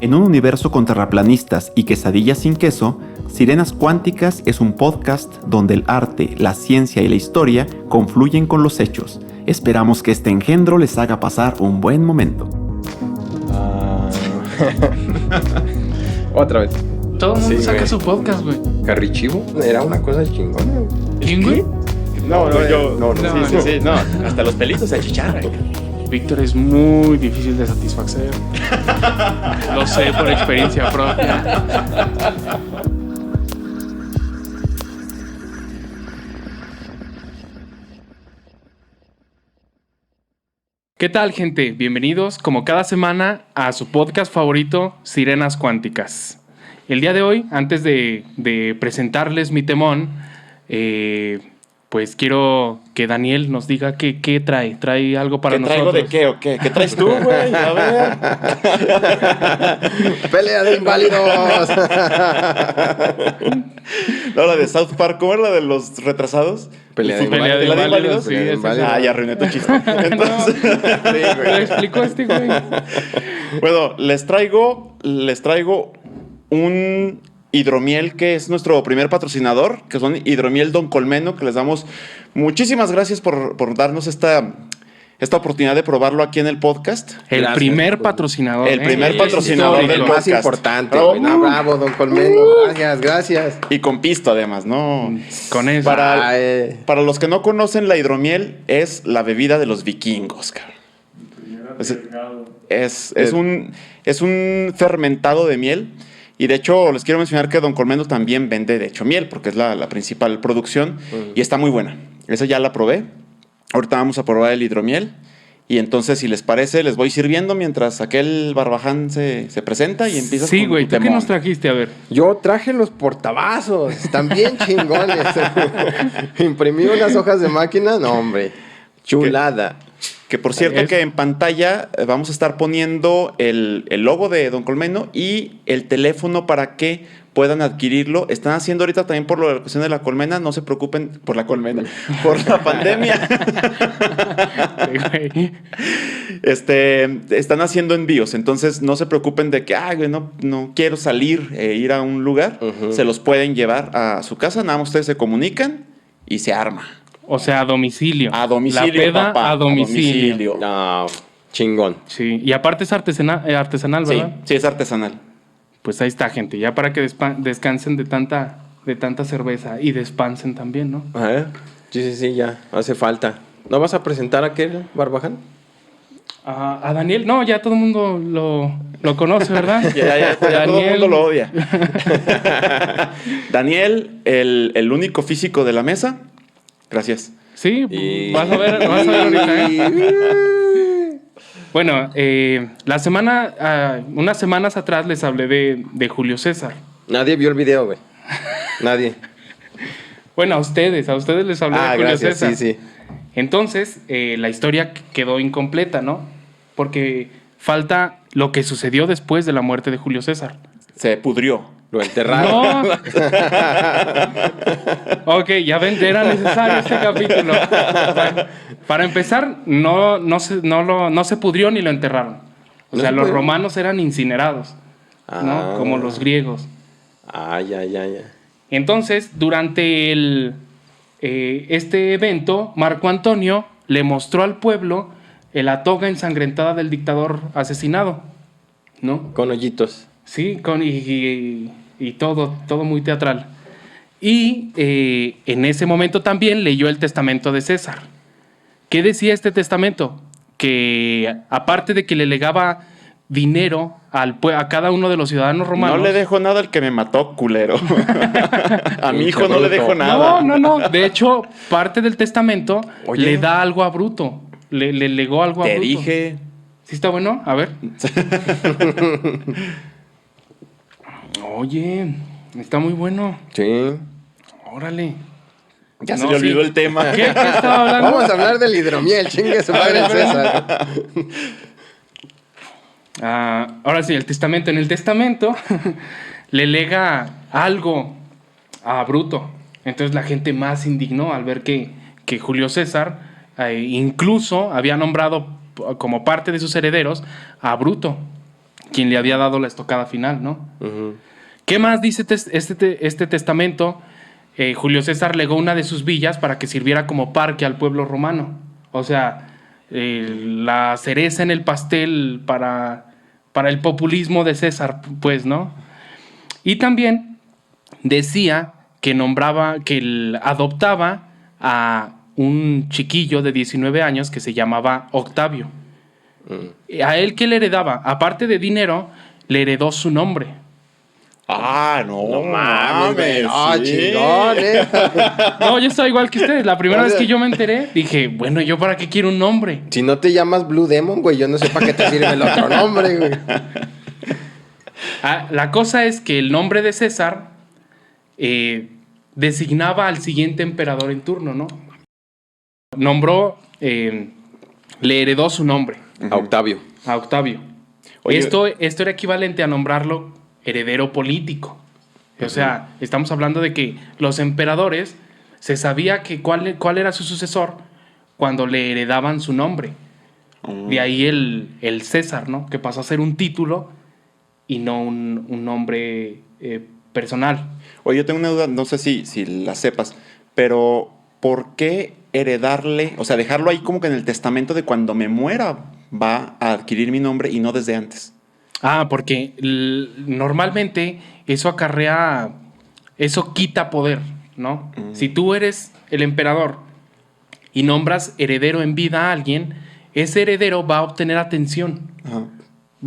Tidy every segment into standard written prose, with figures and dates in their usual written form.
En un universo con terraplanistas y quesadillas sin queso, Sirenas Cuánticas es un podcast donde el arte, la ciencia y la historia confluyen con los hechos. Esperamos que este engendro les haga pasar un buen momento. Otra vez. Todo el mundo saca güey. su podcast, güey. Carrichivo era una cosa chingona, güey. ¿Quién, güey? No, Sí, no. Hasta los pelitos se achicharran. Víctor es muy difícil de satisfacer. Lo sé por experiencia propia. ¿Qué tal, gente? Bienvenidos, como cada semana, a su podcast favorito, Sirenas Cuánticas. El día de hoy, antes de presentarles mi temón, pues quiero que Daniel nos diga qué trae. ¿Trae algo para nosotros? ¿Traigo de qué o qué? ¿Qué traes tú, güey? A ver. ¡Pelea de inválidos! No, la de South Park, ¿cómo era la de los retrasados? Pelea de Pelea de inválidos. inválidos, sí, Pelea de esa. inválidos. Ah, ya arruiné tu chiste. Entonces, Lo explicó este güey. bueno, les traigo un hidromiel que es nuestro primer patrocinador, que son Hidromiel Don Colmeno, que les damos muchísimas gracias por darnos esta oportunidad de probarlo aquí en el podcast. El Gracias, primer güey. patrocinador. El primer patrocinador El del más podcast. importante, Bravo. güey. No, bravo, don Colmeno. Gracias. Y con pisto, además, ¿no? Con eso. Para los que no conocen, la hidromiel es la bebida de los vikingos, cabrón. Es un fermentado de miel. Y de hecho, les quiero mencionar que Don Colmeno también vende, de hecho, miel, porque es la principal producción. Y está muy buena. Esa ya la probé. Ahorita vamos a probar el hidromiel. Y entonces, si les parece, les voy sirviendo mientras aquel barbaján se presenta y empieza Sí, con güey. tu ¿Tú qué temón. nos trajiste? A ver. Yo traje los portavasos. Están bien chingones. Imprimí unas hojas de máquina. No, hombre. Chulada. Que por cierto que en pantalla vamos a estar poniendo el logo de Don Colmeno y el teléfono para que puedan adquirirlo. Están haciendo ahorita también por la cuestión de la colmena, no se preocupen por la colmena, por la pandemia. Están haciendo envíos, entonces no se preocupen de que güey, no quiero salir e ir a un lugar. Se los pueden llevar a su casa, nada más ustedes se comunican y se arma. O sea, a domicilio. A domicilio, La peda papá, a domicilio. No, chingón. Sí. Y aparte es artesanal, Sí, ¿verdad? sí, es artesanal. Pues ahí está, gente. Ya para que descansen de tanta cerveza. Y despansen también, ¿no? Sí, ya. Hace falta. ¿No vas a presentar a aquel barbaján? A Daniel, no, ya todo el mundo lo conoce, ¿verdad? Ya todo el mundo lo odia. Daniel, el único físico de la mesa. Gracias. Sí, Y- vas a ver ahorita, ¿eh? Bueno, unas semanas atrás les hablé de Julio César. Nadie vio el video, güey. Nadie. Bueno, a ustedes les hablé de Julio Gracias. César. Sí. Entonces, la historia quedó incompleta, ¿no? Porque falta lo que sucedió después de la muerte de Julio César. Se pudrió. Lo enterraron. No. Ok, ya ven, era necesario este capítulo. Para empezar, no se pudrió ni lo enterraron. O ¿No sea, se los pudrió? romanos eran incinerados, ¿no? Ah. Como los griegos. Ya. Entonces, durante este evento, Marco Antonio le mostró al pueblo la toga ensangrentada del dictador asesinado, ¿no? Con hoyitos. Sí, y todo muy teatral. Y en ese momento también leyó el testamento de César. ¿Qué decía este testamento? Que aparte de que le legaba dinero a cada uno de los ciudadanos romanos... No le dejo nada al que me mató, culero. A mi hijo no le dejo nada. No. De hecho, parte del testamento Oye. le da algo a Bruto. Le legó algo a Te Bruto. dije. ¿Sí está bueno? A ver. Oye, está muy bueno. Sí. Órale. Ya se No, le olvidó sí. el tema. ¿Qué estaba hablando? Vamos a hablar del hidromiel, chingue su madre el César. Ahora sí, el testamento. En el testamento le lega algo a Bruto. Entonces la gente más se indignó al ver que Julio César incluso había nombrado como parte de sus herederos a Bruto, quien le había dado la estocada final, ¿no? Ujú. ¿Qué más dice este testamento? Julio César legó una de sus villas para que sirviera como parque al pueblo romano. O sea, la cereza en el pastel para el populismo de César, pues, ¿no? Y también decía que él adoptaba a un chiquillo de 19 años que se llamaba Octavio. A él, ¿qué le heredaba? Aparte de dinero, le heredó su nombre. No mames, güey. No, sí. chingón, No, yo estaba igual que ustedes. La primera vez que yo me enteré, dije, bueno, ¿yo para qué quiero un nombre? Si no te llamas Blue Demon, güey, yo no sé para qué te sirve el otro nombre, güey. La cosa es que el nombre de César designaba al siguiente emperador en turno, ¿no? Nombró, le heredó su nombre A Octavio. a Octavio. Oye. Esto era equivalente a nombrarlo heredero político. O sea, estamos hablando de que los emperadores se sabía que cuál era su sucesor cuando le heredaban su nombre. De ahí el César, ¿no? Que pasó a ser un título y no un nombre personal. Oye, yo tengo una duda, no sé si la sepas, pero ¿por qué heredarle, o sea, dejarlo ahí como que en el testamento de cuando me muera va a adquirir mi nombre y no desde antes? Porque normalmente eso quita poder, ¿no? Si tú eres el emperador y nombras heredero en vida a alguien, ese heredero va a obtener atención. Ajá.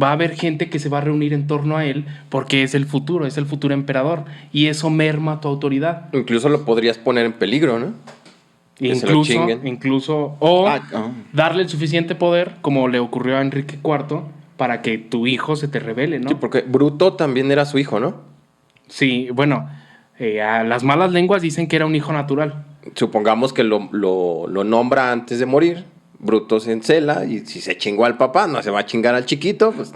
Va a haber gente que se va a reunir en torno a él porque es el futuro emperador. Y eso merma tu autoridad. Incluso lo podrías poner en peligro, ¿no? Que se lo chinguen. O Ah. darle el suficiente poder, como le ocurrió a Enrique IV, para que tu hijo se te revele, ¿no? Sí, porque Bruto también era su hijo, ¿no? Sí, bueno, a las malas lenguas dicen que era un hijo natural. Supongamos que lo nombra antes de morir. Bruto se encela y si se chingó al papá, no se va a chingar al chiquito, pues...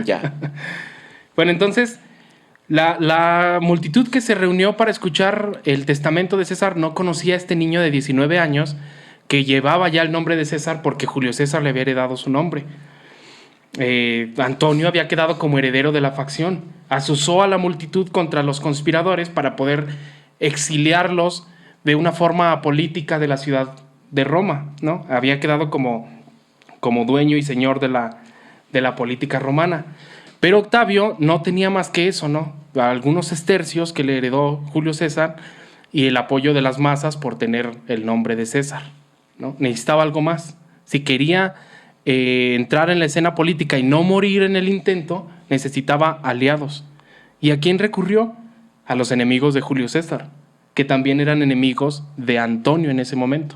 Ya. Bueno, entonces, la multitud que se reunió para escuchar el testamento de César no conocía a este niño de 19 años que llevaba ya el nombre de César porque Julio César le había heredado su nombre. Antonio había quedado como heredero de la facción. Azuzó a la multitud contra los conspiradores para poder exiliarlos de una forma política de la ciudad de Roma, ¿no? Había quedado como dueño y señor de la política romana. Pero Octavio no tenía más que eso, ¿no? Algunos estercios que le heredó Julio César y el apoyo de las masas por tener el nombre de César, ¿no? Necesitaba algo más. Si quería entrar en la escena política y no morir en el intento, necesitaba aliados. ¿Y a quién recurrió? A los enemigos de Julio César, que también eran enemigos de Antonio en ese momento.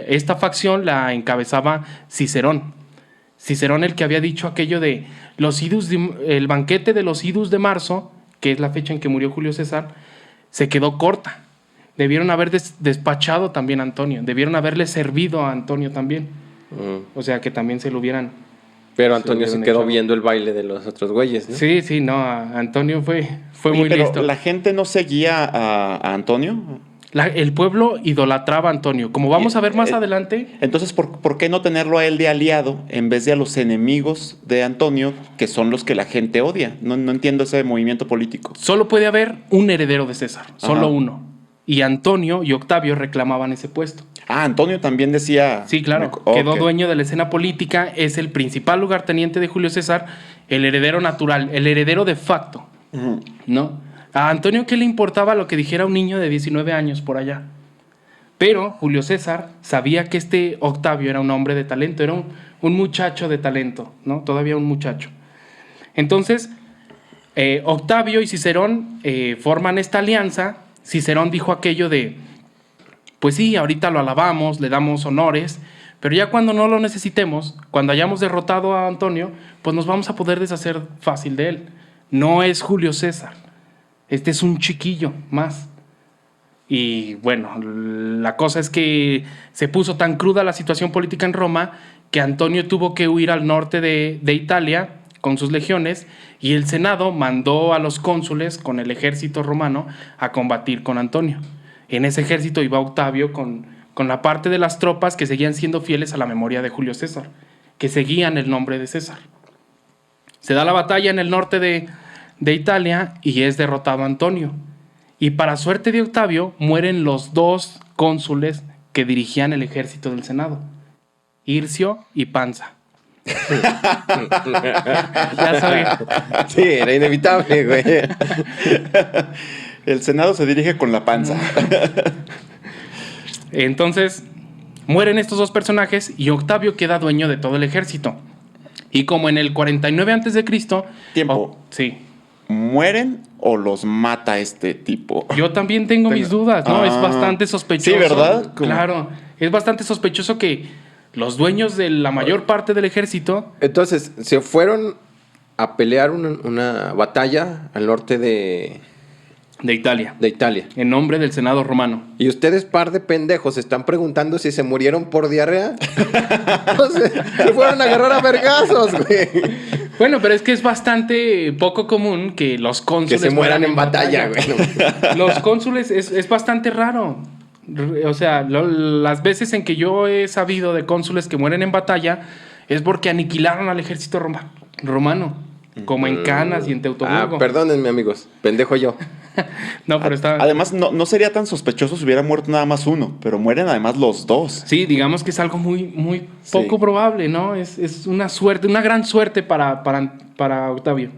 Esta facción la encabezaba Cicerón. Cicerón, el que había dicho aquello de el banquete de los idus de marzo, que es la fecha en que murió Julio César, se quedó corta. Debieron haber despachado también a Antonio, debieron haberle servido a Antonio también. O sea, que también se lo hubieran... Pero Antonio se quedó echado. viendo el baile de los otros güeyes, ¿no? Sí, no, Antonio fue muy Pero listo. la gente no seguía a Antonio. El pueblo idolatraba a Antonio. Como vamos a ver más adelante... Entonces, ¿por qué no tenerlo a él de aliado en vez de a los enemigos de Antonio, que son los que la gente odia? No entiendo ese movimiento político. Solo puede haber un heredero de César, solo Ajá. uno. Y Antonio y Octavio reclamaban ese puesto. Antonio también decía... Sí, claro, quedó dueño de la escena política, es el principal lugarteniente de Julio César, el heredero natural, el heredero de facto, ¿no? A Antonio, ¿qué le importaba lo que dijera un niño de 19 años por allá? Pero Julio César sabía que este Octavio era un hombre de talento, era un muchacho de talento, ¿no? Todavía un muchacho. Entonces, Octavio y Cicerón forman esta alianza. Cicerón dijo aquello de, pues sí, ahorita lo alabamos, le damos honores, pero ya cuando no lo necesitemos, cuando hayamos derrotado a Antonio, pues nos vamos a poder deshacer fácil de él. No es Julio César, este es un chiquillo más. Y bueno, la cosa es que se puso tan cruda la situación política en Roma que Antonio tuvo que huir al norte de Italia con sus legiones, y el Senado mandó a los cónsules con el ejército romano a combatir con Antonio. En ese ejército iba Octavio con la parte de las tropas que seguían siendo fieles a la memoria de Julio César, que seguían el nombre de César. Se da la batalla en el norte de Italia y es derrotado Antonio. Y para suerte de Octavio, mueren los 2 cónsules que dirigían el ejército del Senado, Hircio y Pansa. Ya sabía. Sí, era inevitable, güey. El Senado se dirige con la panza. Entonces, mueren estos 2 personajes y Octavio queda dueño de todo el ejército. Y como en el 49 a.C. Tiempo. Sí. ¿Mueren o los mata este tipo? Yo también tengo mis dudas, ¿no? Es bastante sospechoso. Sí, ¿verdad? Claro. Es bastante sospechoso que los dueños de la mayor parte del ejército... Entonces, se fueron a pelear una batalla al norte de Italia. En nombre del Senado romano. Y ustedes, par de pendejos, se están preguntando si se murieron por diarrea. Entonces, se fueron a agarrar a vergazos, güey. Bueno, pero es que es bastante poco común que los cónsules... Que se mueran en batalla, güey. Los cónsules es bastante raro. O sea, las veces en que yo he sabido de cónsules que mueren en batalla es porque aniquilaron al ejército romano. Como en Canas y en Teutoburgo. Perdónenme, amigos. Pendejo yo. No, pero está... Además, no sería tan sospechoso si hubiera muerto nada más uno, pero mueren además los 2. Sí, digamos que es algo muy poco probable, ¿no? Es una suerte, una gran suerte para Octavio.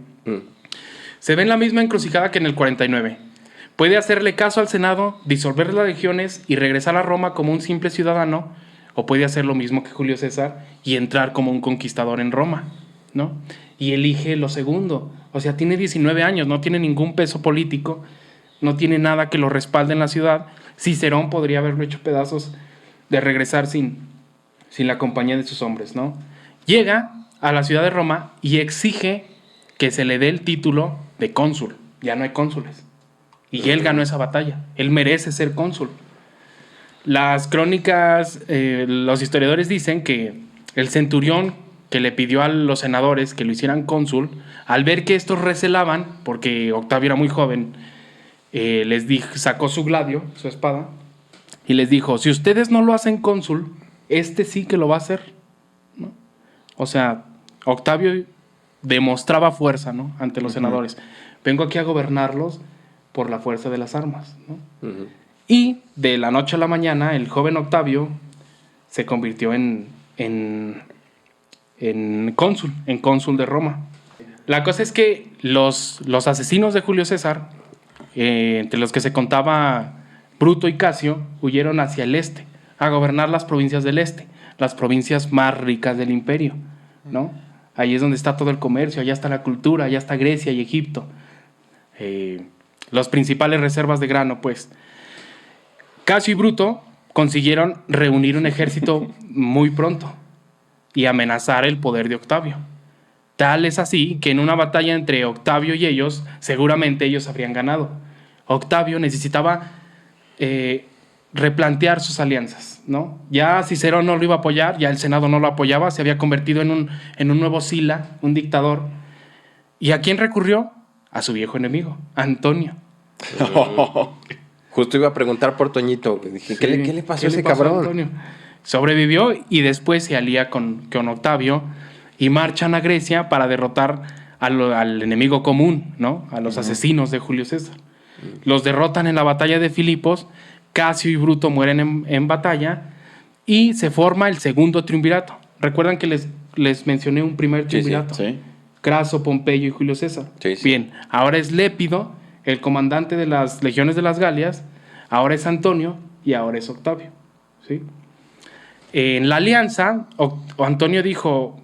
Se ve en la misma encrucijada que en el 49. Puede hacerle caso al Senado, disolver las legiones y regresar a Roma como un simple ciudadano, o puede hacer lo mismo que Julio César y entrar como un conquistador en Roma, ¿no? Y elige lo segundo. O sea, tiene 19 años, no tiene ningún peso político, no tiene nada que lo respalde en la ciudad. Cicerón podría haberlo hecho pedazos de regresar sin la compañía de sus hombres, ¿no? Llega a la ciudad de Roma y exige que se le dé el título de cónsul. Ya no hay cónsules. Y él ganó esa batalla. Él merece ser cónsul. Las crónicas, los historiadores dicen que el centurión que le pidió a los senadores que lo hicieran cónsul, al ver que estos recelaban, porque Octavio era muy joven, sacó su gladio, su espada, y les dijo, si ustedes no lo hacen cónsul, este sí que lo va a hacer, ¿no? O sea, Octavio demostraba fuerza, ¿no? Ante los senadores. Vengo aquí a gobernarlos por la fuerza de las armas, ¿no? Y de la noche a la mañana, el joven Octavio se convirtió en cónsul de Roma. La cosa es que los asesinos de Julio César, entre los que se contaba Bruto y Casio, huyeron hacia el este, a gobernar las provincias del este, las provincias más ricas del imperio, ¿no? Ahí es donde está todo el comercio, allá está la cultura, allá está Grecia y Egipto. Las principales reservas de grano, pues. Casio y Bruto consiguieron reunir un ejército muy pronto y amenazar el poder de Octavio. Tal es así que en una batalla entre Octavio y ellos, seguramente ellos habrían ganado. Octavio necesitaba replantear sus alianzas, ¿no? Ya Cicerón no lo iba a apoyar, ya el Senado no lo apoyaba, se había convertido en un nuevo Sila, un dictador. ¿Y a quién recurrió? A su viejo enemigo, Antonio. Justo iba a preguntar por Toñito. Dije, ¿qué le pasó a ese cabrón? Antonio? Sobrevivió y después se alía con Octavio y marchan a Grecia para derrotar al enemigo común, ¿no? A los asesinos de Julio César. Los derrotan en la batalla de Filipos, Casio y Bruto mueren en batalla y se forma el segundo triunvirato. ¿Recuerdan que les mencioné un primer triunvirato? Sí. Craso, Pompeyo y Julio César. Sí. Bien, ahora es Lépido, el comandante de las legiones de las Galias, ahora es Antonio y ahora es Octavio, ¿sí? En la alianza, Antonio dijo,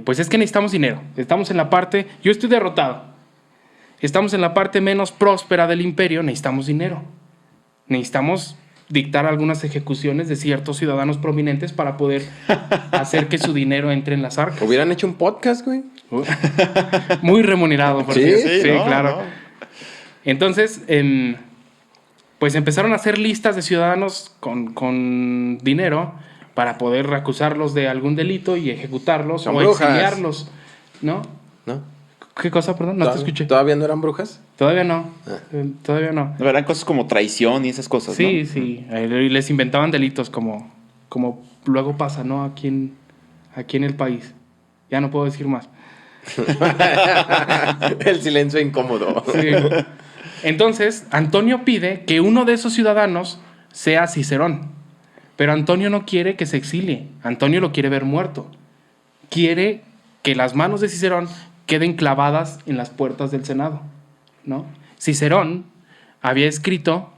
pues es que necesitamos dinero, estamos en la parte, yo estoy derrotado, estamos en la parte menos próspera del imperio, necesitamos dinero, necesitamos dictar algunas ejecuciones de ciertos ciudadanos prominentes para poder hacer que su dinero entre en las arcas. ¿Hubieran hecho un podcast, güey? Muy remunerado, por ¿Sí? cierto. Sí, no, claro. no. Entonces, pues empezaron a hacer listas de ciudadanos con dinero para poder acusarlos de algún delito y ejecutarlos Son o brujas. exiliarlos, ¿no? ¿No? ¿Qué cosa, perdón? No te escuché. ¿Todavía no eran brujas? Todavía no. Todavía no. Eran cosas como traición y esas cosas, Sí, ¿no? sí. Y les inventaban delitos como luego pasa, ¿no? Aquí en el país. Ya no puedo decir más. El silencio incómodo. Sí. Entonces, Antonio pide que uno de esos ciudadanos sea Cicerón. Pero Antonio no quiere que se exilie. Antonio lo quiere ver muerto. Quiere que las manos de Cicerón queden clavadas en las puertas del Senado, ¿no? Cicerón había escrito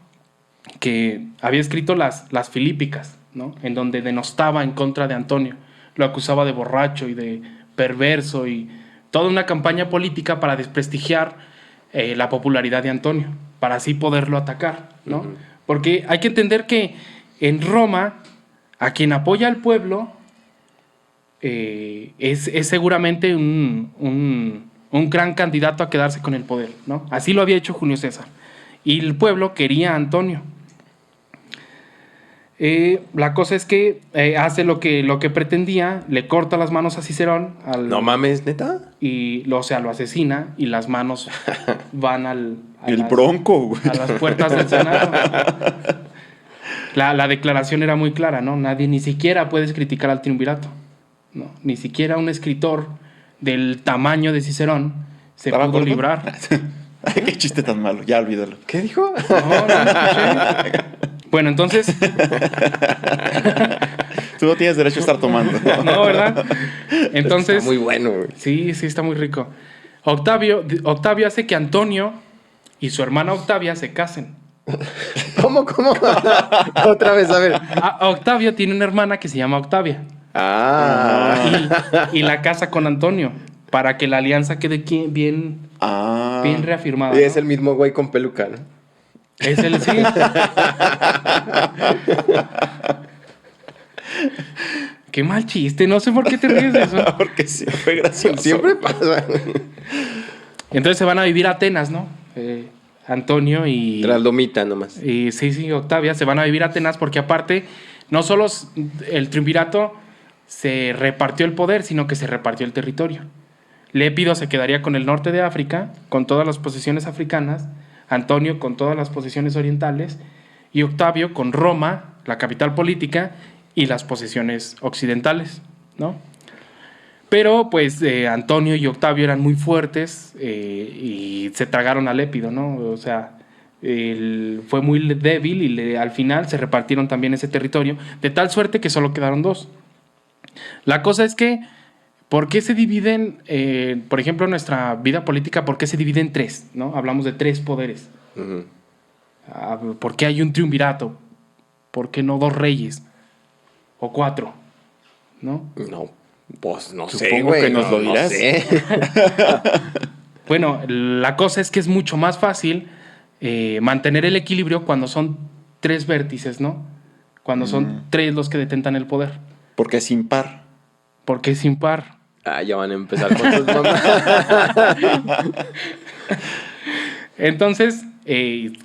las Filípicas, ¿no? En donde denostaba en contra de Antonio. Lo acusaba de borracho y de perverso y toda una campaña política para desprestigiar la popularidad de Antonio, para así poderlo atacar, ¿no? Uh-huh. Porque hay que entender que en Roma, a quien apoya al pueblo es seguramente un gran candidato a quedarse con el poder, ¿no? Así lo había hecho Julio César. Y el pueblo quería a Antonio. La cosa es que hace lo que pretendía, le corta las manos a Cicerón. No mames, ¿neta? Y lo asesina y las manos van bronco, güey. A las puertas del Senado. La declaración era muy clara, ¿no? Nadie, ni siquiera puedes criticar al triunvirato, ¿no? Ni siquiera un escritor del tamaño de Cicerón se pudo librar. Ay, qué chiste tan malo, ya olvídalo. ¿Qué dijo? No escuché. Bueno, entonces... Tú no tienes derecho a estar tomando. No, ¿verdad? Entonces... Está muy bueno, güey. Sí, está muy rico. Octavio hace que Antonio y su hermana Octavia se casen. ¿Cómo? Otra vez, a ver. Octavio tiene una hermana que se llama Octavia. Y la casa con Antonio, para que la alianza quede bien reafirmada. Y es ¿no? el mismo güey con peluca, ¿no? Es el sí. Qué mal chiste, no sé por qué te ríes de eso. Porque sí, fue gracioso. Siempre pasa. Entonces se van a vivir a Atenas, ¿no? Antonio y... Trasdomita nomás. Y sí, Octavia se van a vivir a Atenas porque aparte, no solo el triunvirato se repartió el poder, sino que se repartió el territorio. Lépido se quedaría con el norte de África, con todas las posesiones africanas, Antonio con todas las posesiones orientales y Octavio con Roma, la capital política, y las posesiones occidentales, ¿no? Pero pues Antonio y Octavio eran muy fuertes y se tragaron a Lépido, ¿no? O sea, fue muy débil y al final se repartieron también ese territorio, de tal suerte que solo quedaron dos. La cosa es que, ¿por qué se dividen, por ejemplo, nuestra vida política, por qué se divide en tres, ¿no? Hablamos de tres poderes. Uh-huh. ¿Por qué hay un triunvirato? ¿Por qué no dos reyes? ¿O cuatro? ¿No? No, pues no Supongo sé, güey. que nos lo dirás. No sé. Bueno, la cosa es que es mucho más fácil mantener el equilibrio cuando son tres vértices, ¿no? Cuando son tres los que detentan el poder. Porque es impar. Porque es impar. Ya van a empezar con sus mamás. Entonces,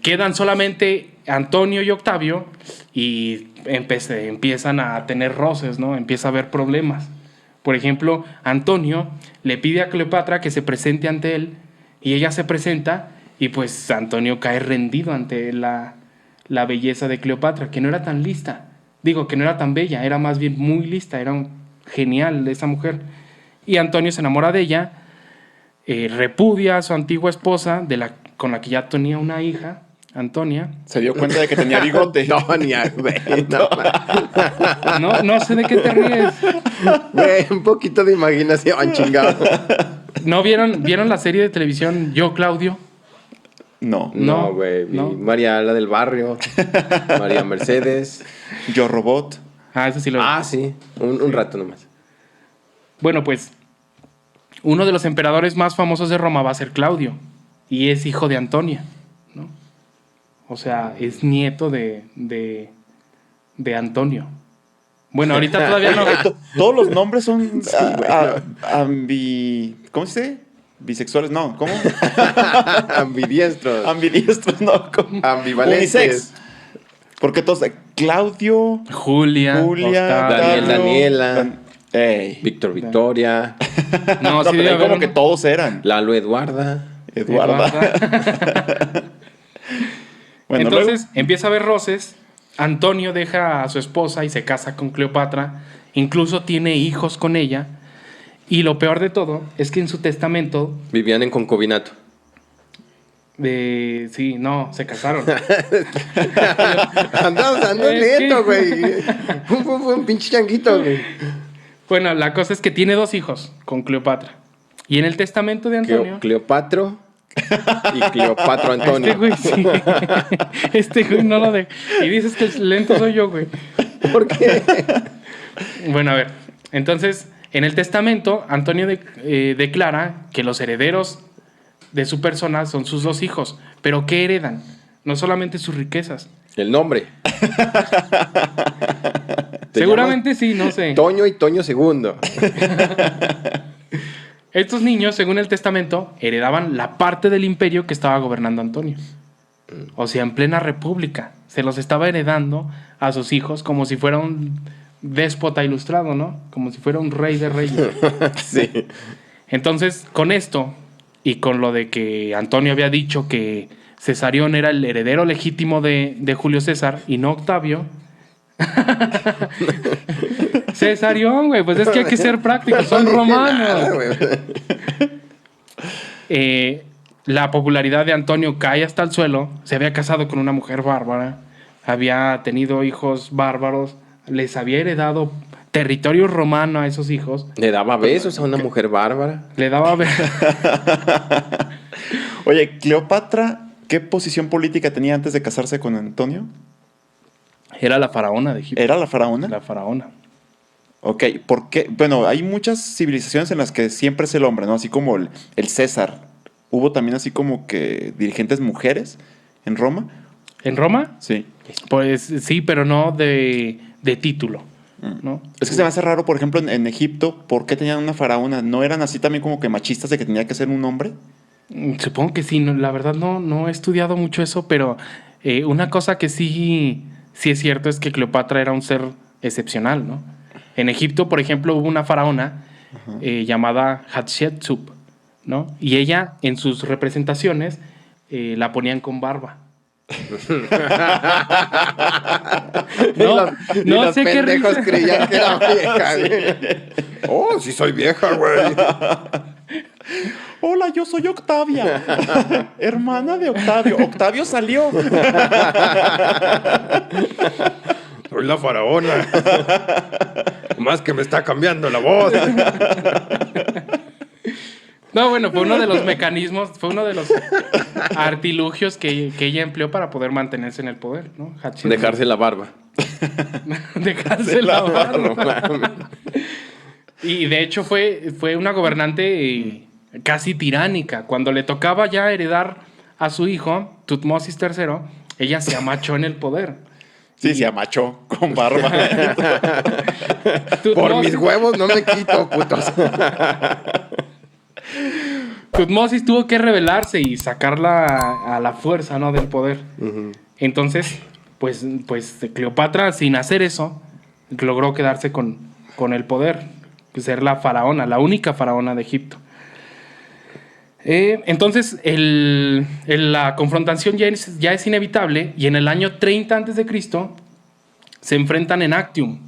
quedan solamente Antonio y Octavio y empiezan a tener roces, ¿no? Empieza a haber problemas. Por ejemplo, Antonio le pide a Cleopatra que se presente ante él y ella se presenta y pues Antonio cae rendido ante la belleza de Cleopatra, que no era tan lista. Digo, que no era tan bella, era más bien muy lista, era genial esa mujer. Y Antonio se enamora de ella, repudia a su antigua esposa, con la que ya tenía una hija, Antonia. Se dio cuenta de que tenía bigote. No sé de qué te ríes. Güey, un poquito de imaginación, chingado. ¿No vieron la serie de televisión Yo, Claudio? No. No, güey. No. María, la del barrio. María Mercedes. Yo, Robot. Eso sí lo vi. Sí. Un rato nomás. Bueno, pues uno de los emperadores más famosos de Roma va a ser Claudio y es hijo de Antonia, ¿no? O sea, es nieto de Antonio. Bueno, ahorita todavía no. Todos los nombres son ¿cómo se dice? Bisexuales, no, ¿cómo? Ambidiestros. Ambidiestros, no, ¿cómo? Ambivalentes. Unisex. Porque todos, Claudio, Julia, Daniel, Daniela. Víctor, Victoria. No, sí, pero como que todos eran. Lalo, Eduarda. Bueno, entonces luego empieza a haber roces. Antonio deja a su esposa y se casa con Cleopatra. Incluso tiene hijos con ella. Y lo peor de todo es que en su testamento... Vivían en concubinato. Sí, no, se casaron. Andando lento, güey. Un pinche changuito, güey. Bueno, la cosa es que tiene 2 hijos con Cleopatra. Y en el testamento de Antonio... Cleopatro y Cleopatro Antonio. Este güey, sí. Este güey no lo de... Y dices que el lento soy yo, güey. ¿Por qué? Bueno, a ver. Entonces, en el testamento, Antonio declara que los herederos de su persona son sus 2 hijos. ¿Pero qué heredan? No solamente sus riquezas. El nombre. Seguramente sí, no sé. Toño y Toño II. Estos niños, según el testamento, heredaban la parte del imperio que estaba gobernando Antonio. O sea, en plena república. Se los estaba heredando a sus hijos como si fuera un déspota ilustrado, ¿no? Como si fuera un rey de reyes. Sí. Entonces, con esto y con lo de que Antonio había dicho que Cesarión era el heredero legítimo de Julio César y no Octavio. Cesarión, güey, pues es que hay que ser prácticos, son romanos. La popularidad de Antonio cae hasta el suelo. Se había casado con una mujer bárbara, había tenido hijos bárbaros, les había heredado territorio romano a esos hijos. Le daba besos a una mujer bárbara. Le daba Oye, Cleopatra, ¿qué posición política tenía antes de casarse con Antonio? Era la faraona de Egipto. ¿Era la faraona? La faraona. Ok, ¿por qué? Bueno, hay muchas civilizaciones en las que siempre es el hombre, ¿no? Así como el César. ¿Hubo también así como que dirigentes mujeres en Roma? ¿En Roma? Sí. Pues sí, pero no de título, ¿no? Es que se me hace raro, por ejemplo, en Egipto, ¿por qué tenían una faraona? ¿No eran así también como que machistas de que tenía que ser un hombre? Supongo que sí, la verdad no he estudiado mucho eso, pero una cosa que sí es cierto es que Cleopatra era un ser excepcional, ¿no? En Egipto, por ejemplo, hubo una faraona llamada Hatshepsut, ¿no? Y ella, en sus representaciones, la ponían con barba. Los sé qué pendejos risa. creían que era vieja, güey. Oh, sí soy vieja, güey. Hola, yo soy Octavia, hermana de Octavio. Octavio salió. Soy la faraona. Más que me está cambiando la voz. No, bueno, fue uno de los mecanismos, fue uno de los artilugios que ella empleó para poder mantenerse en el poder, ¿no? Dejarse la barba. Dejarse la barba. Y de hecho fue una gobernante casi tiránica. Cuando le tocaba ya heredar a su hijo, Tutmosis III, ella se amachó en el poder. Sí, se amachó con barba. Por mis huevos no me quito, putos. Tutmosis tuvo que rebelarse y sacarla a la fuerza, ¿no?, del poder. Uh-huh. Entonces, pues Cleopatra, sin hacer eso, logró quedarse con el poder, ser la faraona, la única faraona de Egipto. Entonces, la confrontación ya es inevitable, y en el año 30 a.C. se enfrentan en Actium,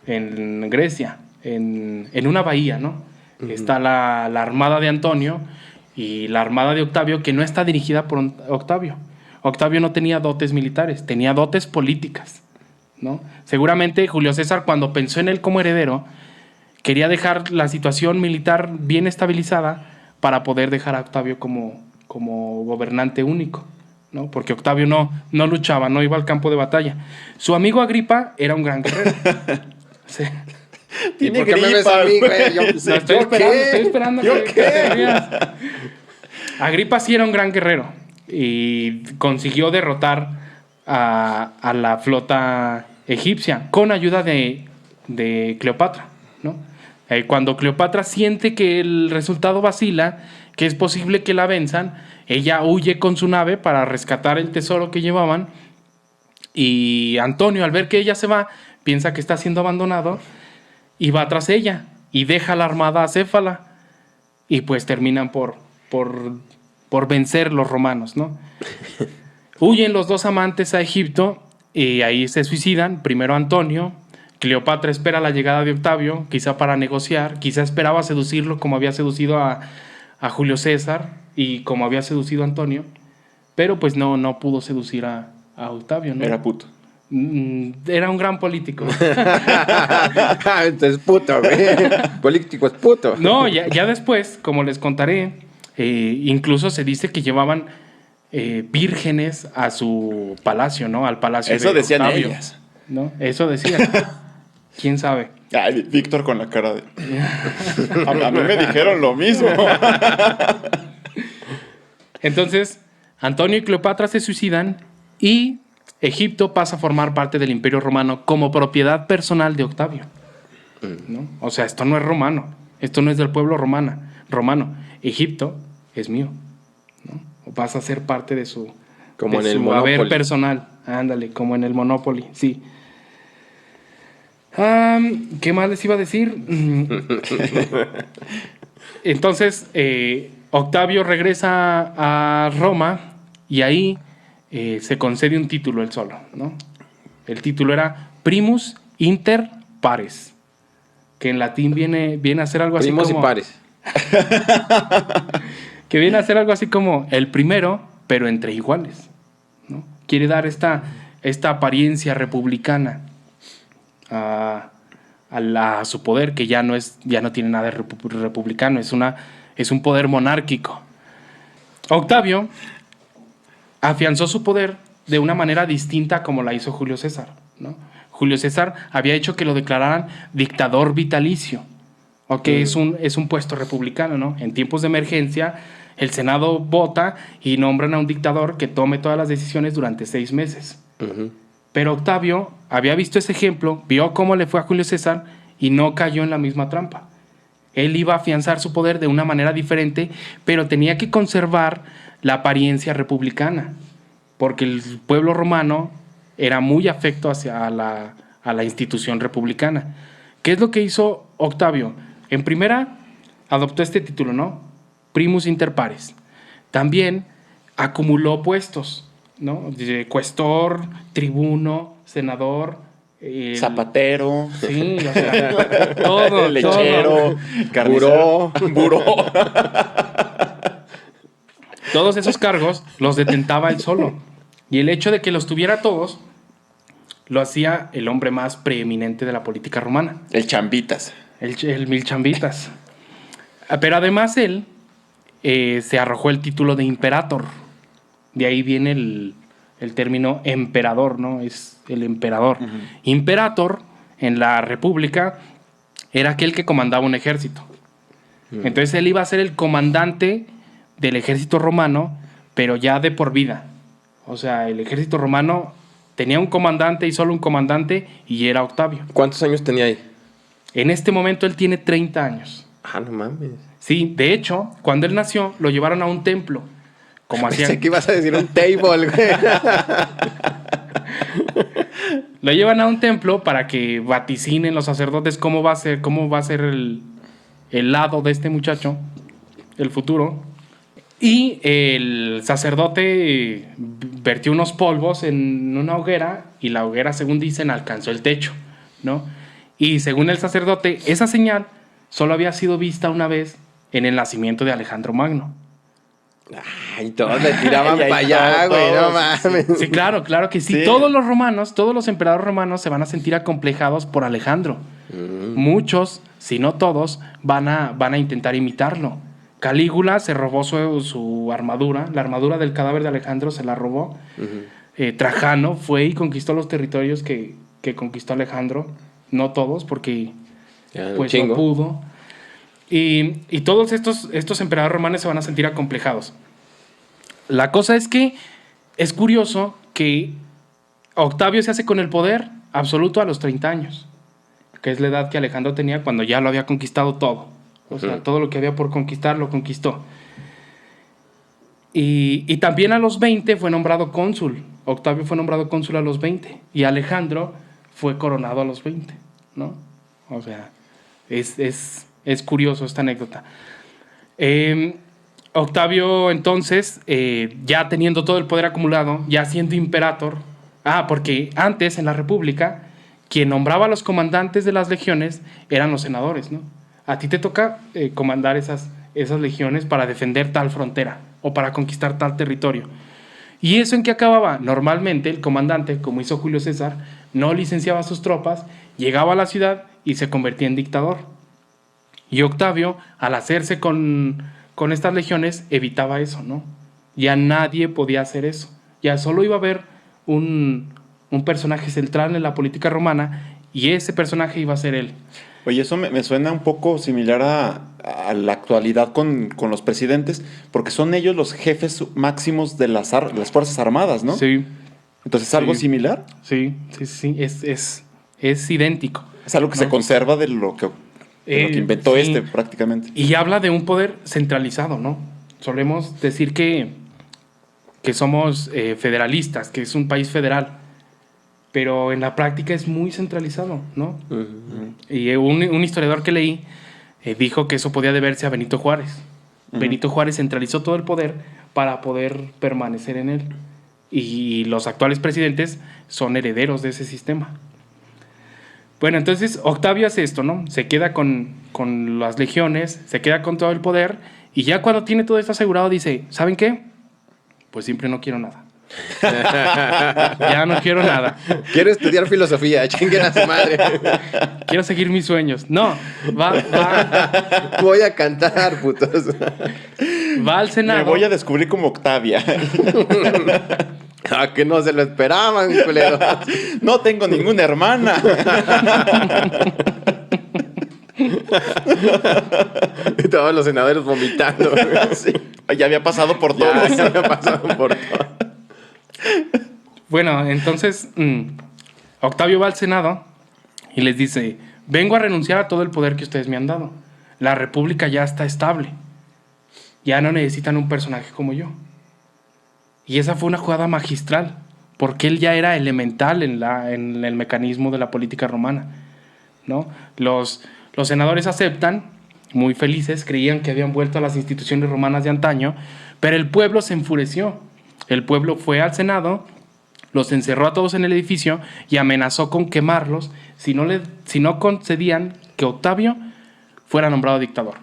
en Grecia, en una bahía, ¿no? Uh-huh. Está la armada de Antonio y la armada de Octavio, que no está dirigida por Octavio. Octavio no tenía dotes militares, tenía dotes políticas, ¿no? Seguramente Julio César, cuando pensó en él como heredero, quería dejar la situación militar bien estabilizada para poder dejar a Octavio como gobernante único, ¿no? Porque Octavio no luchaba, no iba al campo de batalla. Su amigo Agripa era un gran guerrero. Sí. ¿Y por qué me ves a mí, güey? Estoy esperando que te rías. Agripa sí era un gran guerrero y consiguió derrotar a la flota egipcia con ayuda de Cleopatra, ¿no? Cuando Cleopatra siente que el resultado vacila, que es posible que la venzan, ella huye con su nave para rescatar el tesoro que llevaban, y Antonio, al ver que ella se va, piensa que está siendo abandonado y va tras ella y deja la armada acéfala, y pues terminan por vencer los romanos, ¿no? Huyen los 2 amantes a Egipto y ahí se suicidan, primero Antonio, Cleopatra espera la llegada de Octavio, quizá para negociar, quizá esperaba seducirlo como había seducido a Julio César y como había seducido a Antonio, pero pues no pudo seducir a Octavio, ¿no? Era puto. Era un gran político. Entonces puto, güey. Político es puto. No, ya después, como les contaré, incluso se dice que llevaban vírgenes a su palacio, ¿no? Al palacio Eso de decían Octavio, ellas. ¿no? Eso decían. ¿Quién sabe? Ay, Víctor con la cara de... A mí me dijeron lo mismo. Entonces, Antonio y Cleopatra se suicidan y Egipto pasa a formar parte del Imperio Romano como propiedad personal de Octavio, ¿no? O sea, esto no es romano, esto no es del pueblo romano. Egipto es mío, ¿no? Vas a ser parte de su, Como de en el su Monopoly. haber personal. Ándale, como en el Monopoly, sí. ¿Qué más les iba a decir? Entonces, Octavio regresa a Roma y ahí se concede un título él solo, ¿no? El título era Primus Inter Pares, que en latín viene a ser algo así Primos como... y pares. Que viene a ser algo así como el primero, pero entre iguales, ¿no? Quiere dar esta apariencia republicana a su poder, que ya no tiene nada de republicano, es un poder monárquico. Octavio afianzó su poder de una manera distinta como la hizo Julio César, ¿no? Julio César había hecho que lo declararan dictador vitalicio, o que es un puesto republicano, ¿no? En tiempos de emergencia, el Senado vota y nombran a un dictador que tome todas las decisiones durante 6 meses. Uh-huh. Pero Octavio había visto ese ejemplo, vio cómo le fue a Julio César y no cayó en la misma trampa. Él iba a afianzar su poder de una manera diferente, pero tenía que conservar la apariencia republicana, porque el pueblo romano era muy afecto hacia la institución republicana. ¿Qué es lo que hizo Octavio? En primera, adoptó este título, ¿no? Primus inter pares. También acumuló puestos, ¿no? De cuestor, tribuno, senador, Zapatero. Sí, o sea, todo. Lechero. Carnicero. Buró. Todos esos cargos los detentaba él solo. Y el hecho de que los tuviera todos lo hacía el hombre más preeminente de la política romana. El chambitas. El mil chambitas. Pero además él se arrojó el título de imperator. De ahí viene el término emperador, ¿no? Es el emperador. Uh-huh. Imperator, en la República, era aquel que comandaba un ejército. Uh-huh. Entonces él iba a ser el comandante del ejército romano, pero ya de por vida. O sea, el ejército romano tenía un comandante y solo un comandante, y era Octavio. ¿Cuántos años tenía ahí? En este momento él tiene 30 años. Ah, no mames. Sí, de hecho, cuando él nació, lo llevaron a un templo. Como Pensé hacían... que ibas a decir un table, güey. Lo llevan a un templo para que vaticinen los sacerdotes cómo va a ser el lado de este muchacho, el futuro. Y el sacerdote vertió unos polvos en una hoguera y la hoguera, según dicen, alcanzó el techo, ¿no? Y según el sacerdote, esa señal solo había sido vista una vez en el nacimiento de Alejandro Magno. Ay, todos le tiraban para allá, güey, no mames. Sí, claro que sí. Todos los romanos, todos los emperadores romanos se van a sentir acomplejados por Alejandro. Muchos, si no todos, van a intentar imitarlo. Calígula se robó su armadura, la armadura del cadáver de Alejandro se la robó. Trajano fue y conquistó los territorios que conquistó Alejandro. No todos, porque pues no pudo. Y todos estos emperadores romanos se van a sentir acomplejados. La cosa es que es curioso que Octavio se hace con el poder absoluto a los 30 años, que es la edad que Alejandro tenía cuando ya lo había conquistado todo. O sea, todo lo que había por conquistar lo conquistó. Y también a los 20 fue nombrado cónsul. Octavio fue nombrado cónsul a los 20 y Alejandro fue coronado a los 20, ¿no? O sea, es curioso esta anécdota. Octavio, entonces, ya teniendo todo el poder acumulado, ya siendo imperator, porque antes en la República, quien nombraba a los comandantes de las legiones eran los senadores, ¿no? A ti te toca comandar esas legiones para defender tal frontera o para conquistar tal territorio. ¿Y eso en qué acababa? Normalmente el comandante, como hizo Julio César, no licenciaba a sus tropas, llegaba a la ciudad y se convertía en dictador. Y Octavio, al hacerse con estas legiones, evitaba eso, ¿no? Ya nadie podía hacer eso. Ya solo iba a haber un personaje central en la política romana y ese personaje iba a ser él. Oye, eso me suena un poco similar a la actualidad con los presidentes, porque son ellos los jefes máximos de las Fuerzas Armadas, ¿no? Sí. Entonces, ¿es algo similar? Sí, es idéntico. Es algo que se conserva de lo que inventó sí. prácticamente. Y habla de un poder centralizado, ¿no? Solemos decir que somos federalistas, que es un país federal, pero en la práctica es muy centralizado, ¿no? Uh-huh. Y un historiador que leí dijo que eso podía deberse a Benito Juárez. Uh-huh. Benito Juárez centralizó todo el poder para poder permanecer en él. Y los actuales presidentes son herederos de ese sistema. Bueno, entonces Octavio hace esto, ¿no? Se queda con las legiones, se queda con todo el poder, y ya cuando tiene todo esto asegurado dice, ¿saben qué? Pues siempre no quiero nada. Ya no quiero nada. Quiero estudiar filosofía, chinguen a su madre. Quiero seguir mis sueños. No, va. Voy a cantar, putos. Va al Senado. Me voy a descubrir como Octavia. A que no se lo esperaban, culero. No tengo ninguna hermana. Y todos los senadores vomitando. Sí. Ya había pasado por todo. Ya había pasado por todo. Bueno, entonces Octavio va al Senado y les dice, vengo a renunciar a todo el poder que ustedes me han dado. La república ya está estable. Ya no necesitan un personaje como yo. Y esa fue una jugada magistral, porque él ya era elemental en el mecanismo de la política romana, ¿no? Los senadores aceptan, muy felices, creían que habían vuelto a las instituciones romanas de antaño, pero el pueblo se enfureció. El pueblo fue al Senado, los encerró a todos en el edificio y amenazó con quemarlos si no concedían que Octavio fuera nombrado dictador.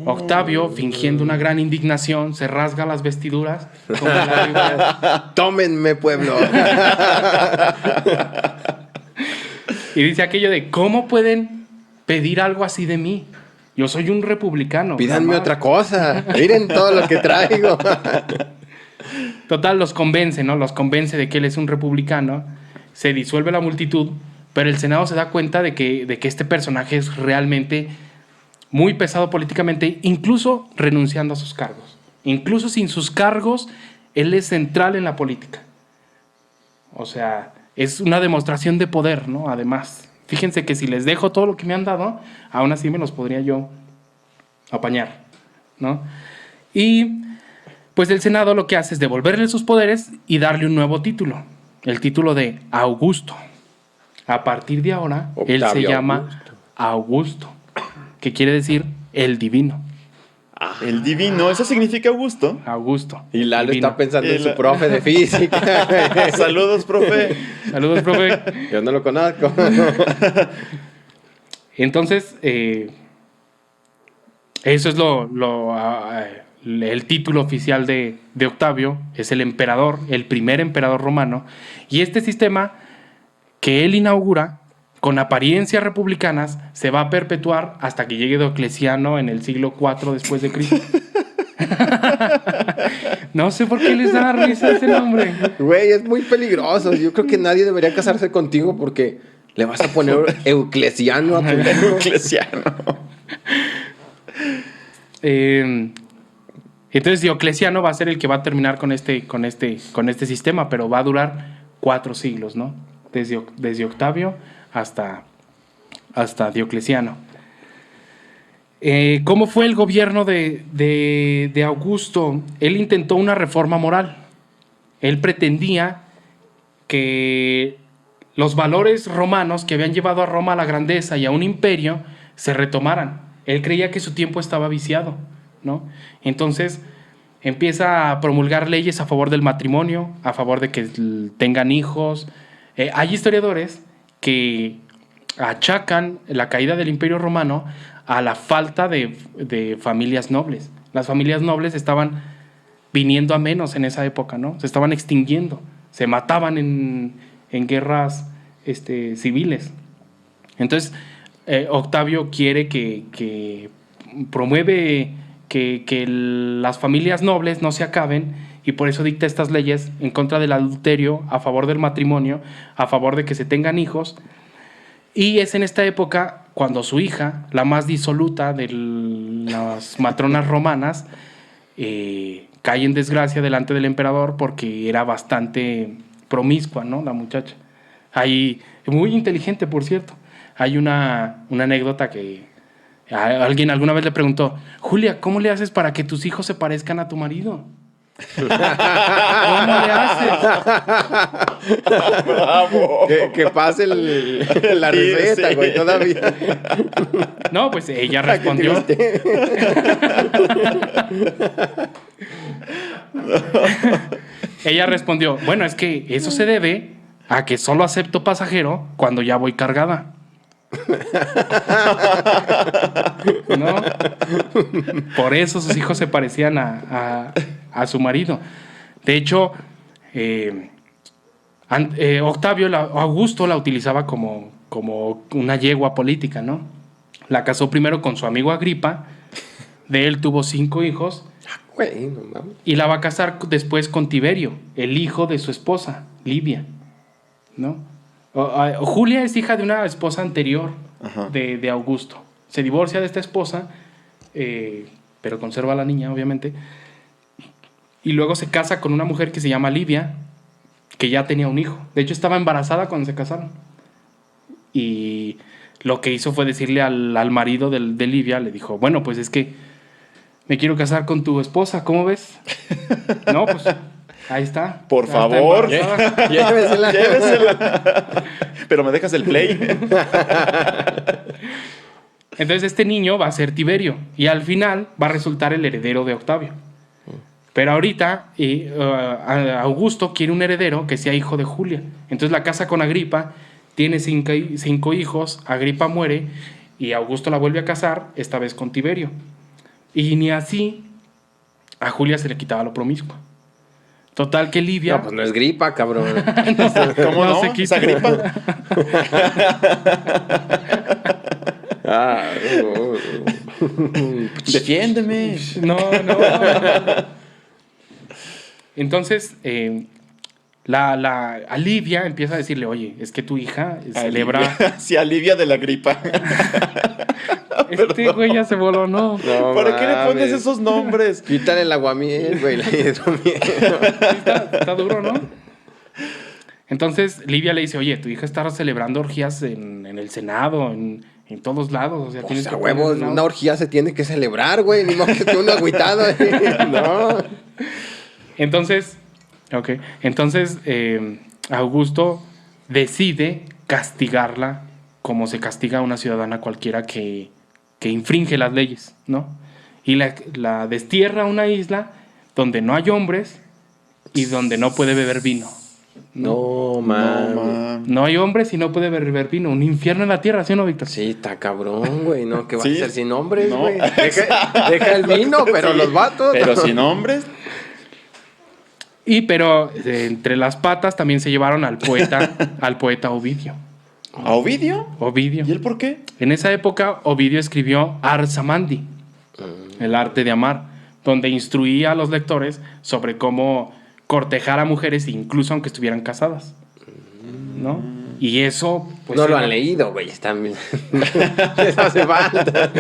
Octavio, fingiendo una gran indignación, se rasga las vestiduras. ¡Tómenme, pueblo! Y dice aquello de, ¿cómo pueden pedir algo así de mí? Yo soy un republicano. Pídanme otra cosa. Miren todo lo que traigo. Total, los convence, ¿no? Los convence de que él es un republicano. Se disuelve la multitud, pero el Senado se da cuenta de que este personaje es realmente muy pesado políticamente, incluso renunciando a sus cargos. Incluso sin sus cargos, él es central en la política. O sea, es una demostración de poder, ¿no? Además, fíjense que si les dejo todo lo que me han dado, aún así me los podría yo apañar, ¿no? Y pues el Senado lo que hace es devolverle sus poderes y darle un nuevo título, el título de Augusto. A partir de ahora, Octavio él se llama Augusto, que quiere decir el divino. El divino, ¿eso significa Augusto? Augusto. Y Lalo está pensando en su profe de física. Saludos, profe. Saludos, profe. Yo no lo conozco. Entonces, eso es el título oficial de Octavio. Es el emperador, el primer emperador romano. Y este sistema que él inaugura, con apariencias republicanas, se va a perpetuar hasta que llegue Diocleciano en el siglo IV después de Cristo. No sé por qué les da risa ese nombre. Güey, es muy peligroso. Yo creo que nadie debería casarse contigo porque le vas a poner Eucleciano a tu hijo. Eucleciano. Entonces Diocleciano va a ser el que va a terminar con este sistema, pero va a durar 4 siglos, ¿no? Desde Octavio hasta Diocleciano. ¿Cómo fue el gobierno de Augusto? Él intentó una reforma moral. Él pretendía que los valores romanos que habían llevado a Roma a la grandeza y a un imperio se retomaran. Él creía que su tiempo estaba viciado, ¿no? Entonces empieza a promulgar leyes a favor del matrimonio, a favor de que tengan hijos. Hay historiadores que achacan la caída del Imperio Romano a la falta de familias nobles. Las familias nobles estaban viniendo a menos en esa época, ¿no? Se estaban extinguiendo, se mataban en guerras civiles. Entonces, Octavio quiere que promueve que las familias nobles no se acaben, y por eso dicta estas leyes en contra del adulterio, a favor del matrimonio, a favor de que se tengan hijos. Y es en esta época cuando su hija, la más disoluta de las matronas romanas, cae en desgracia delante del emperador porque era bastante promiscua, ¿no? La muchacha. Hay, muy inteligente, por cierto. Hay una anécdota que alguien alguna vez le preguntó: Julia, ¿cómo le haces para que tus hijos se parezcan a tu marido? ¿Cómo le haces? ¡Bravo! Que pase la Sí, receta, sí. güey, todavía. No, pues ella respondió. Ella respondió: bueno, es que eso se debe a que solo acepto pasajero cuando ya voy cargada. ¿No? Por eso sus hijos se parecían a su marido. De hecho, Augusto la utilizaba como una yegua política, ¿no? La casó primero con su amigo Agripa, de él tuvo 5 hijos, Güey, no mames. y la va a casar después con Tiberio, el hijo de su esposa, Livia, ¿no? Julia es hija de una esposa anterior de Augusto. Se divorcia de esta esposa, pero conserva a la niña, obviamente. Y luego se casa con una mujer que se llama Livia, que ya tenía un hijo. De hecho, estaba embarazada cuando se casaron. Y lo que hizo fue decirle al marido de Livia, le dijo: bueno, pues es que me quiero casar con tu esposa, ¿cómo ves? No, pues ahí está. Por Ya favor. está embarazada. Llévesela. Llévesela. Pero me dejas el play. Entonces este niño va a ser Tiberio y al final va a resultar el heredero de Octavio. Pero ahorita Augusto quiere un heredero que sea hijo de Julia. Entonces la casa con Agripa, tiene 5 hijos, Agripa muere y Augusto la vuelve a casar, esta vez con Tiberio. Y ni así a Julia se le quitaba lo promiscuo. Total que Livia... No, pues no es gripa, cabrón. ¿Cómo no? se quita. ¿Esa gripa? Defiéndeme. No. Entonces, a Livia empieza a decirle: oye, es que tu hija celebra... Sí, alivia de la gripa. Este güey ya se voló, ¿no? No ¿Para qué le pones mames. esos nombres? Quítale el aguamiel, güey, la hidromiel. Está duro, ¿no? Entonces Livia le dice: oye, tu hija está celebrando orgías en el Senado, en todos lados. O sea, O tienes sea, que huevos, poner una orgía se tiene que celebrar, güey. Ni modo que esté uno agüitado. No. Entonces, Augusto decide castigarla como se castiga a una ciudadana cualquiera que infringe las leyes, ¿no? Y la destierra a una isla donde no hay hombres y donde no puede beber vino. No, man. No hay hombres y no puede beber vino. Un infierno en la tierra, ¿sí o no, Víctor? Sí, está cabrón, güey, ¿no? ¿Qué va Sí. a hacer sin hombres, No. güey? Deja el vino, pero Sí, los vatos. Pero sin hombres. Pero entre las patas también se llevaron al poeta Ovidio. ¿A Ovidio? Ovidio. ¿Y él por qué? En esa época, Ovidio escribió Ars Amandi, el arte de amar, donde instruía a los lectores sobre cómo cortejar a mujeres, incluso aunque estuvieran casadas, ¿no? Y eso, pues... No lo era- han leído, güey. Están... Eso hace falta.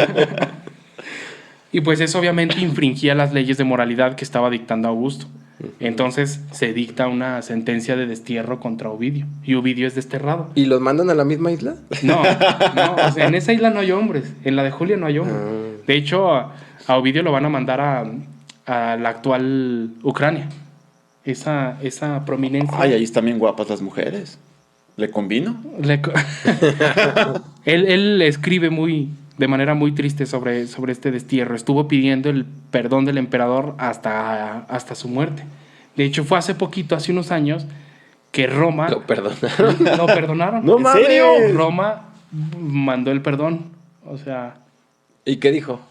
Y pues eso obviamente infringía las leyes de moralidad que estaba dictando Augusto. Entonces se dicta una sentencia de destierro contra Ovidio. Y Ovidio es desterrado. ¿Y los mandan a la misma isla? No, o sea, en esa isla no hay hombres. En la de Julia no hay hombres. De hecho, a Ovidio lo van a mandar a la actual Ucrania. Esa prominencia. Ay, ahí están bien guapas las mujeres. ¿Le convino? Él escribe de manera muy triste sobre este destierro. Estuvo pidiendo el perdón del emperador hasta su muerte. De hecho, fue hace unos años, que Roma... Lo perdonaron. Lo perdonaron. ¡No ¿En mames! serio? Roma mandó el perdón. O sea... ¿Y qué dijo?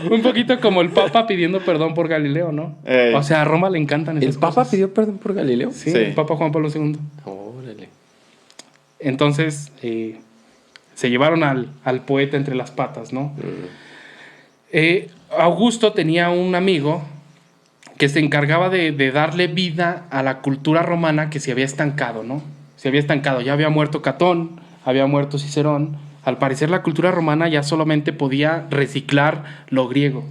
Un poquito como el Papa pidiendo perdón por Galileo, ¿no? Ey. O sea, a Roma le encantan esas ¿El Papa cosas. pidió perdón por Galileo? Sí, Sí. el Papa Juan Pablo II. Órale. Entonces, se llevaron al poeta entre las patas, ¿no? Augusto tenía un amigo que se encargaba de darle vida a la cultura romana que se había estancado, ¿no? Se había estancado. Ya había muerto Catón, había muerto Cicerón. Al parecer la cultura romana ya solamente podía reciclar lo griego.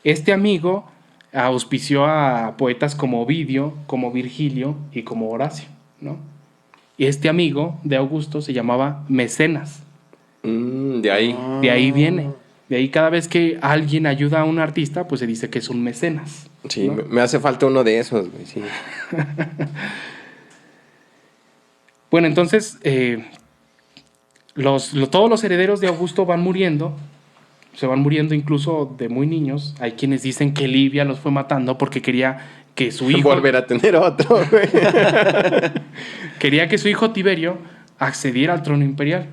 Este amigo auspició a poetas como Ovidio, como Virgilio y como Horacio, ¿no? Y este amigo de Augusto se llamaba Mecenas. De ahí. De ahí viene. De ahí cada vez que alguien ayuda a un artista, pues se dice que es un mecenas. Sí, ¿no? me hace falta uno de esos, güey. Sí. Bueno, entonces todos los herederos de Augusto van muriendo. Se van muriendo incluso de muy niños. Hay quienes dicen que Livia los fue matando porque quería que su hijo... Volver a tener otro, güey. Quería que su hijo Tiberio accediera al trono imperial.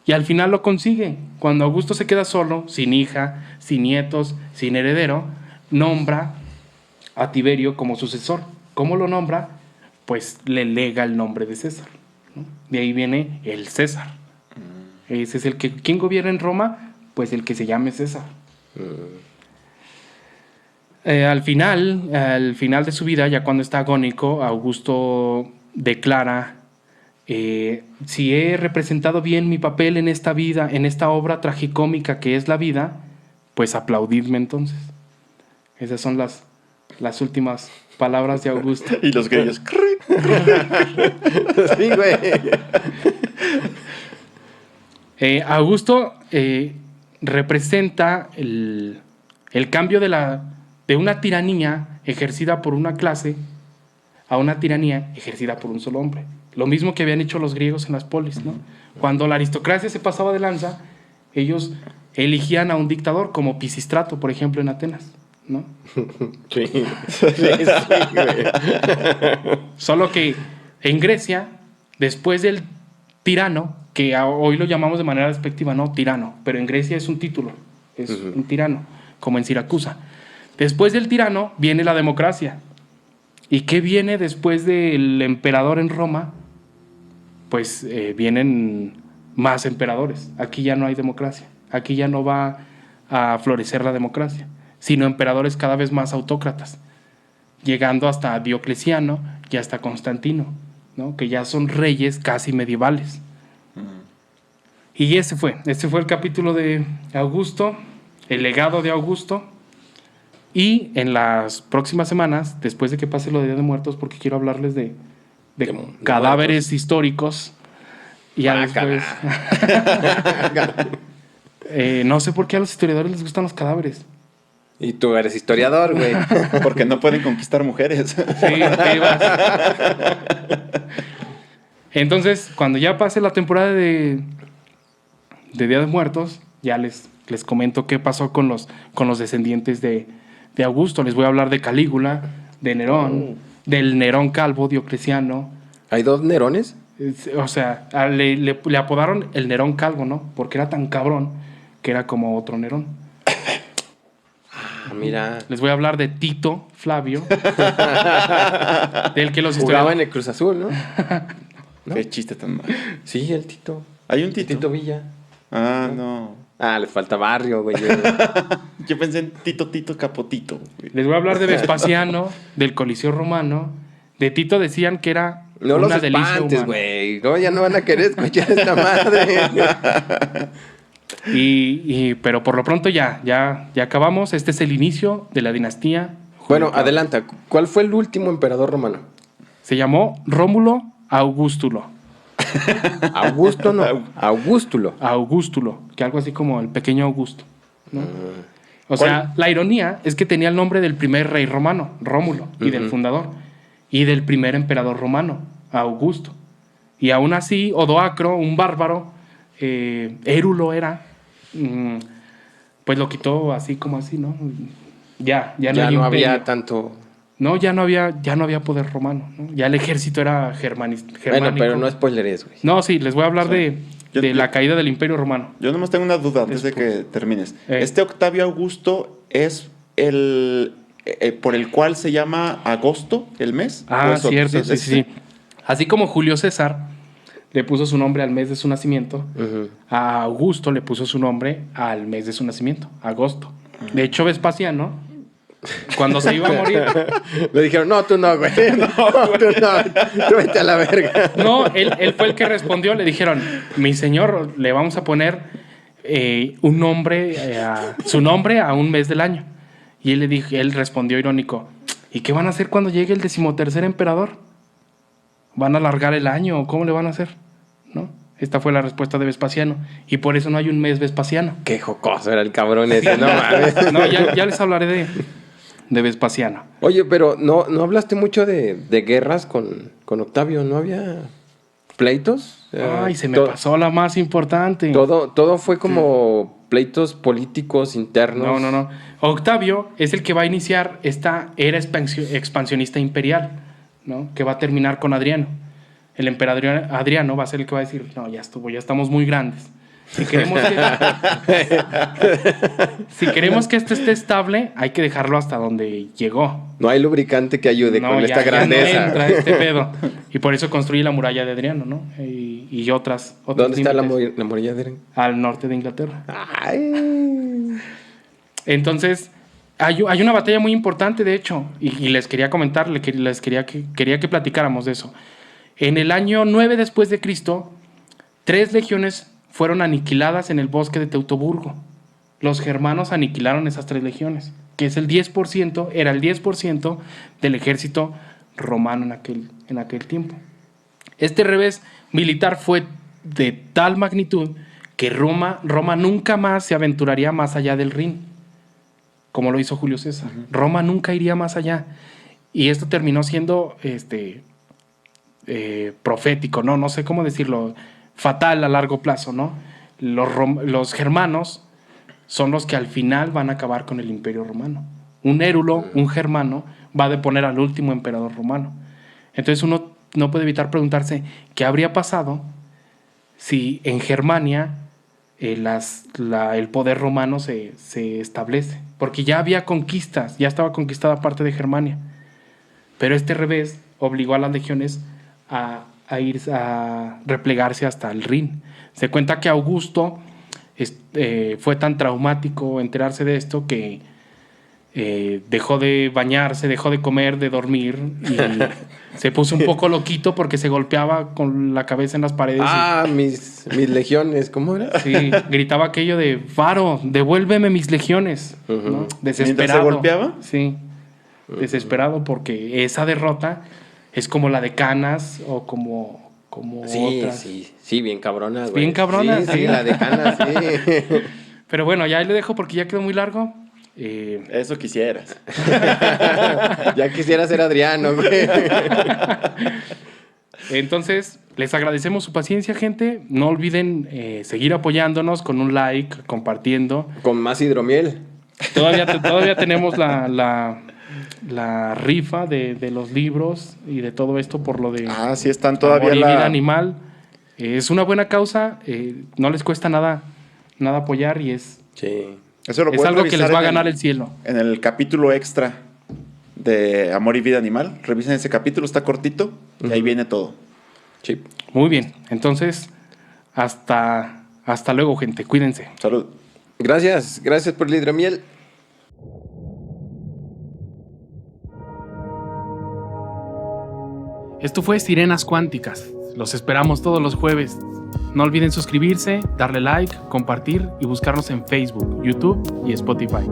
Y al final lo consigue. Cuando Augusto se queda solo, sin hija, sin nietos, sin heredero, nombra a Tiberio como sucesor. ¿Cómo lo nombra? Pues le lega el nombre de César, ¿no? De ahí viene el César. Ese es el que... ¿Quién gobierna en Roma? Pues el que se llame César. Al final de su vida, ya cuando está agónico, Augusto declara: si he representado bien mi papel en esta vida, en esta obra tragicómica que es la vida, pues aplaudidme entonces. Esas son las últimas palabras de Augusto. Y los grillos. Sí, güey. Augusto representa el cambio de una tiranía ejercida por una clase a una tiranía ejercida por un solo hombre. Lo mismo que habían hecho los griegos en las polis, ¿no? Cuando la aristocracia se pasaba de lanza, ellos elegían a un dictador, como Pisístrato, por ejemplo, en Atenas, ¿no? Sí. Sí, güey. Solo que en Grecia, después del tirano, que hoy lo llamamos de manera despectiva, no tirano, pero en Grecia es un título, es un tirano, como en Siracusa. Después del tirano viene la democracia. ¿Y qué viene después del emperador en Roma? Pues vienen más emperadores. Aquí ya no hay democracia. Aquí ya no va a florecer la democracia, sino emperadores cada vez más autócratas, llegando hasta Diocleciano y hasta Constantino, ¿no? Que ya son reyes casi medievales. Y este fue el capítulo de Augusto, el legado de Augusto. Y en las próximas semanas, después de que pase lo de Día de Muertos, porque quiero hablarles de cadáveres históricos. Y ya después... no sé por qué a los historiadores les gustan los cadáveres. Y tú eres historiador, güey. Porque no pueden conquistar mujeres. Sí, ahí vas. Entonces, cuando ya pase la temporada de Día de Muertos, ya les comento qué pasó con los descendientes de Augusto. Les voy a hablar de Calígula, de Nerón, del Nerón calvo, Diocleciano. ¿Hay dos Nerones? O sea, le apodaron el Nerón calvo, ¿no? Porque era tan cabrón que era como otro Nerón. Mira. Les voy a hablar de Tito Flavio, del que los Jugaba historiadores... en el Cruz Azul, ¿no? ¿No? Qué chiste tan malo. Sí, el Tito. ¿Hay un Tito? Tito Villa. Ah, no. Ah, les falta barrio, güey. Yo pensé en Tito Capotito. Les voy a hablar de Vespasiano, del Coliseo Romano. De Tito decían que era No una los delicia espantes, humana. güey. No, ya no van a querer escuchar esta madre. Pero por lo pronto ya acabamos. Este es el inicio de la dinastía. Bueno, adelanta. ¿Cuál fue el último emperador romano? Se llamó Rómulo Augustulo. Augusto no. Augustulo. Augustulo, que algo así como el pequeño Augusto, ¿no? O sea, la ironía es que tenía el nombre del primer rey romano, Rómulo, y del fundador, y del primer emperador romano, Augusto. Y aún así, Odoacro, un bárbaro, Érulo era, pues lo quitó así como así, ¿no? Ya Ya no hay no imperio. había tanto. No, ya no había poder romano, ¿no? Ya el ejército era germánico. Bueno, pero no spoileres, güey. No, sí, les voy a hablar Sí. de la caída del Imperio Romano. Yo nomás tengo una duda antes de que termines. Este Octavio Augusto es el por el cual se llama agosto, el mes. Ah, ¿O cierto, es sí. Así como Julio César le puso su nombre al mes de su nacimiento, a Augusto le puso su nombre al mes de su nacimiento, agosto. De hecho, Vespasiano, cuando se iba a morir... Le dijeron, no, tú no, güey. No, tú no. Tú vete a la verga. No, él fue el que respondió. Le dijeron, mi señor, le vamos a poner un nombre, su nombre a un mes del año. Y él respondió irónico, ¿y qué van a hacer cuando llegue el 13º emperador? ¿Van a alargar el año o cómo le van a hacer? ¿No? Esta fue la respuesta de Vespasiano. Y por eso no hay un mes Vespasiano. Qué jocoso era el cabrón ese, no mames. No, ya les hablaré de Vespasiano. Oye, pero no hablaste mucho de guerras con Octavio, ¿no había pleitos? Ay, se me pasó la más importante. Todo fue como pleitos políticos internos. No. Octavio es el que va a iniciar esta era expansionista imperial, ¿no? Que va a terminar con Adriano. El emperador Adriano va a ser el que va a decir, no, ya estuvo, ya estamos muy grandes. Si queremos que esto esté estable, hay que dejarlo hasta donde llegó. No hay lubricante que ayude con esta grandeza. Ya no entra este pedo. Y por eso construye la muralla de Adriano, ¿no? Y otras ¿Dónde está la límites. muralla de Adriano? Al norte de Inglaterra. Ay. Entonces, hay una batalla muy importante, de hecho, y les quería comentar, quería que platicáramos de eso. En el año 9 después de Cristo, 3 legiones fueron aniquiladas en el bosque de Teutoburgo. Los germanos aniquilaron esas 3 legiones, que es era el 10% del ejército romano en aquel tiempo. Este revés militar fue de tal magnitud que Roma nunca más se aventuraría más allá del Rin, como lo hizo Julio César. Roma nunca iría más allá. Y esto terminó siendo profético, no sé cómo decirlo, fatal a largo plazo, ¿no? Los germanos son los que al final van a acabar con el Imperio Romano. Un érulo, un germano, va a deponer al último emperador romano. Entonces uno no puede evitar preguntarse qué habría pasado si en Germania el poder romano se establece. Porque ya había conquistas, ya estaba conquistada parte de Germania. Pero este revés obligó a las legiones a ir a replegarse hasta el Rin. Se cuenta que Augusto fue tan traumático enterarse de esto que dejó de bañarse, dejó de comer, de dormir y se puso un poco loquito porque se golpeaba con la cabeza en las paredes. Mis legiones, ¿cómo era? Sí, gritaba aquello de Faro, devuélveme mis legiones, ¿no? Desesperado. ¿Mientras se golpeaba? Sí, desesperado porque esa derrota es como la de Canas o como otras. Sí, bien cabrona, güey. Bien cabrona, sí. La de Canas, sí. Pero bueno, ya ahí le dejo porque ya quedó muy largo. Eso quisieras. Ya quisiera ser Adriano, güey. Entonces, les agradecemos su paciencia, gente. No olviden seguir apoyándonos con un like, compartiendo. Con más hidromiel. Todavía tenemos la rifa de los libros y de todo esto por lo de sí están todavía Amor y Vida Animal. Es una buena causa, no les cuesta nada apoyar y es Eso lo es pueden algo que les revisar va a ganar el cielo. En el capítulo extra de Amor y Vida Animal. Revisen ese capítulo, está cortito y ahí viene todo. Sí. Muy bien, entonces hasta luego, gente, cuídense. Salud. Gracias por el hidromiel. Esto fue Sirenas Cuánticas. Los esperamos todos los jueves. No olviden suscribirse, darle like, compartir y buscarnos en Facebook, YouTube y Spotify.